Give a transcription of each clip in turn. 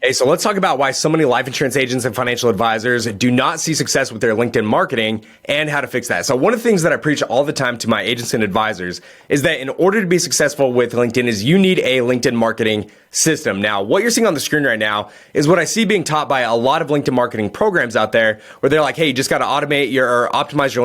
Hey, so let's talk about why so many life insurance agents and financial advisors do not see success with their LinkedIn marketing and how to fix that. So one of the things that I preach all the time to my agents and advisors is that in order to be successful with LinkedIn is you need a LinkedIn marketing system. Now, what you're seeing on the screen right now is what I see being taught by a lot of LinkedIn marketing programs out there where they're like, hey, you just got to optimize your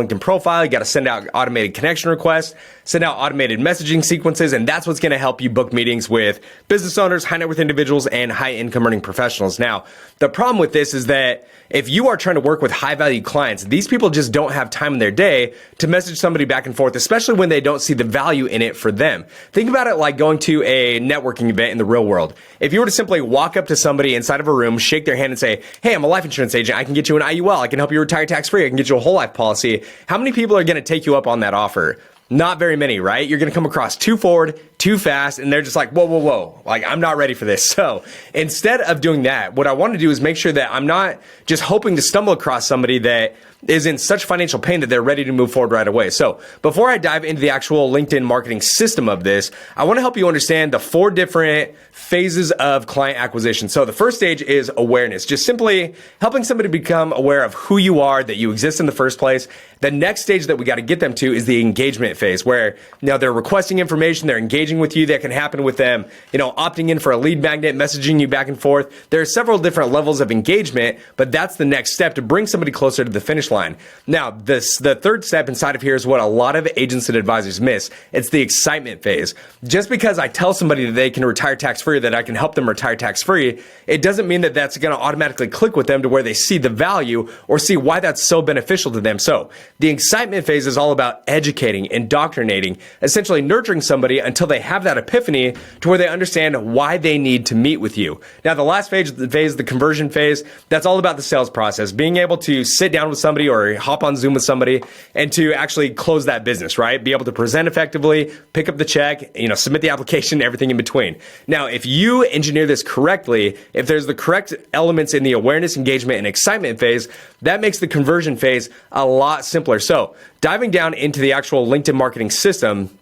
LinkedIn profile. You got to send out automated connection requests, send out automated messaging sequences, and that's what's going to help you book meetings with business owners, high net worth individuals, and high income earning professionals. Now, the problem with this is that if you are trying to work with high value clients, these people just don't have time in their day to message somebody back and forth, especially when they don't see the value in it for them. Think about it like going to a networking event in the real world. If you were to simply walk up to somebody inside of a room, shake their hand and say, hey, I'm a life insurance agent. I can get you an IUL. I can help you retire tax free. I can get you a whole life policy. How many people are going to take you up on that offer? Not very many, right? You're going to come across too forward, too fast, and they're just like, whoa. Like, I'm not ready for this. So instead of doing that, what I want to do is make sure that I'm not just hoping to stumble across somebody that is in such financial pain that they're ready to move forward right away. So before I dive into the actual LinkedIn marketing system of this, I want to help you understand the 4 different phases of client acquisition. So the first stage is awareness, just simply helping somebody become aware of who you are, that you exist in the first place. The next stage that we got to get them to is the engagement phase, where now they're requesting information, they're engaging with you. That can happen with them, opting in for a lead magnet, messaging you back and forth. There are several different levels of engagement, but that's the next step to bring somebody closer to the finish line. Now, the third step inside of here is what a lot of agents and advisors miss. It's the excitement phase. Just because I tell somebody that they can retire tax-free, that I can help them retire tax-free, it doesn't mean that that's going to automatically click with them to where they see the value or see why that's so beneficial to them. So the excitement phase is all about educating, indoctrinating, essentially nurturing somebody until they have that epiphany to where they understand why they need to meet with you. Now, the last phase, the conversion phase, that's all about the sales process, being able to sit down with somebody or hop on Zoom with somebody and to actually close that business, right? Be able to present effectively, pick up the check, submit the application, everything in between. Now, if you engineer this correctly, if there's the correct elements in the awareness, engagement, and excitement phase, that makes the conversion phase a lot simpler. So diving down into the actual LinkedIn marketing system,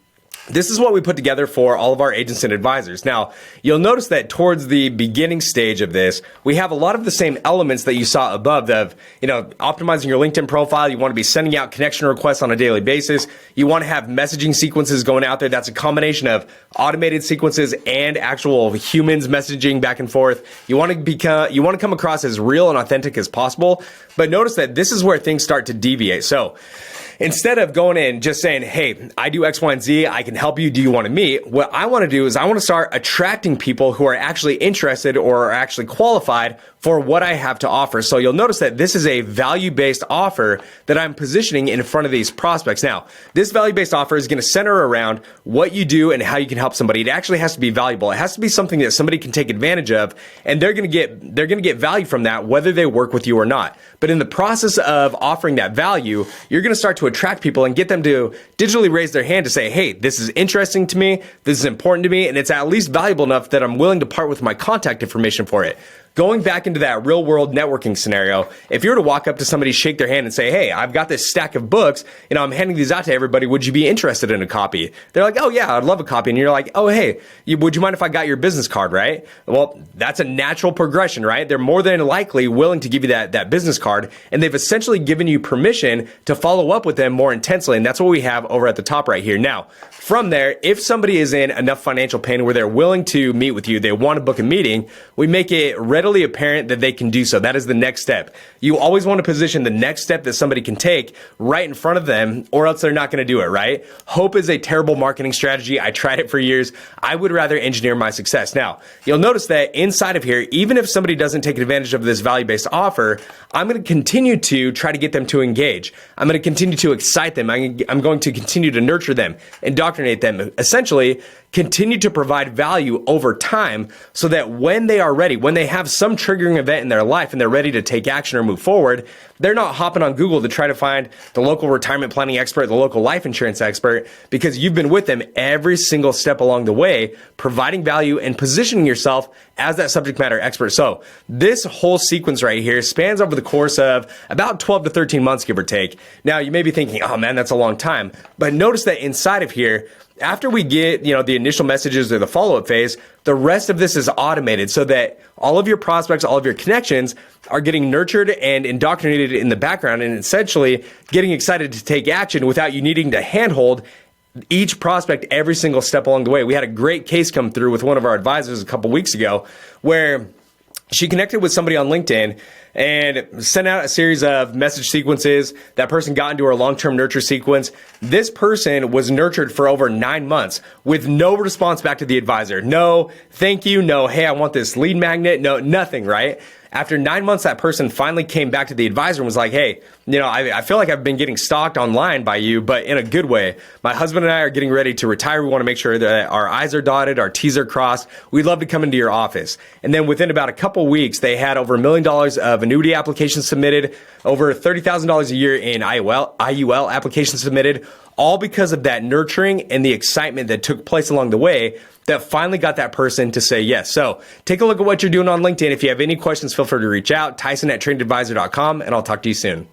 this is what we put together for all of our agents and advisors. Now, you'll notice that towards the beginning stage of this, we have a lot of the same elements that you saw above of, optimizing your LinkedIn profile. You want to be sending out connection requests on a daily basis. You want to have messaging sequences going out there. That's a combination of automated sequences and actual humans messaging back and forth. You want to come across as real and authentic as possible. But notice that this is where things start to deviate. So instead of going in just saying, hey, I do X, Y, and Z, I can help you, do you want to meet? What I want to do is I want to start attracting people who are actually interested or are actually qualified for what I have to offer. So you'll notice that this is a value-based offer that I'm positioning in front of these prospects. Now, this value-based offer is going to center around what you do and how you can help somebody. It actually has to be valuable. It has to be something that somebody can take advantage of, and they're going to get value from that whether they work with you or not. But in the process of offering that value, you're going to start to attract people and get them to digitally raise their hand to say, hey, this is interesting to me, this is important to me, and it's at least valuable enough that I'm willing to part with my contact information for it. Going back into that real world networking scenario, if you were to walk up to somebody, shake their hand and say, hey, I've got this stack of books, I'm handing these out to everybody. Would you be interested in a copy? They're like, oh yeah, I'd love a copy. And you're like, oh, hey, would you mind if I got your business card, right? Well, that's a natural progression, right? They're more than likely willing to give you that business card, and they've essentially given you permission to follow up with them more intensely. And that's what we have over at the top right here. Now, from there, if somebody is in enough financial pain where they're willing to meet with you, they want to book a meeting, we make it readily apparent that they can do so. That is the next step. You always want to position the next step that somebody can take right in front of them, or else they're not going to do it, right? Hope is a terrible marketing strategy. I tried it for years. I would rather engineer my success. Now, you'll notice that inside of here, even if somebody doesn't take advantage of this value-based offer, I'm going to continue to try to get them to engage. I'm going to continue to excite them. I'm going to continue to nurture them, indoctrinate them, essentially continue to provide value over time so that when they are ready, when they have some triggering event in their life and they're ready to take action or move forward, they're not hopping on Google to try to find the local retirement planning expert, the local life insurance expert, because you've been with them every single step along the way, providing value and positioning yourself as that subject matter expert. So this whole sequence right here spans over the course of about 12 to 13 months, give or take. Now, you may be thinking, oh man, that's a long time. But notice that inside of here, after we get, the initial messages or the follow-up phase, the rest of this is automated so that all of your prospects, all of your connections are getting nurtured and indoctrinated in the background and essentially getting excited to take action without you needing to handhold each prospect every single step along the way. We had a great case come through with one of our advisors a couple weeks ago where she connected with somebody on LinkedIn and sent out a series of message sequences. That person got into her long-term nurture sequence. This person was nurtured for over 9 months with no response back to the advisor. No, thank you. No, hey, I want this lead magnet. No, nothing, right? After 9 months, that person finally came back to the advisor and was like, hey, I feel like I've been getting stalked online by you, but in a good way. My husband and I are getting ready to retire. We want to make sure that our I's are dotted, our T's are crossed. We'd love to come into your office. And then within about a couple weeks, they had over $1 million of annuity applications submitted, over $30,000 a year in IUL applications submitted, all because of that nurturing and the excitement that took place along the way that finally got that person to say yes. So take a look at what you're doing on LinkedIn. If you have any questions, feel free to reach out. Tyson@trainedadvisor.com, and I'll talk to you soon.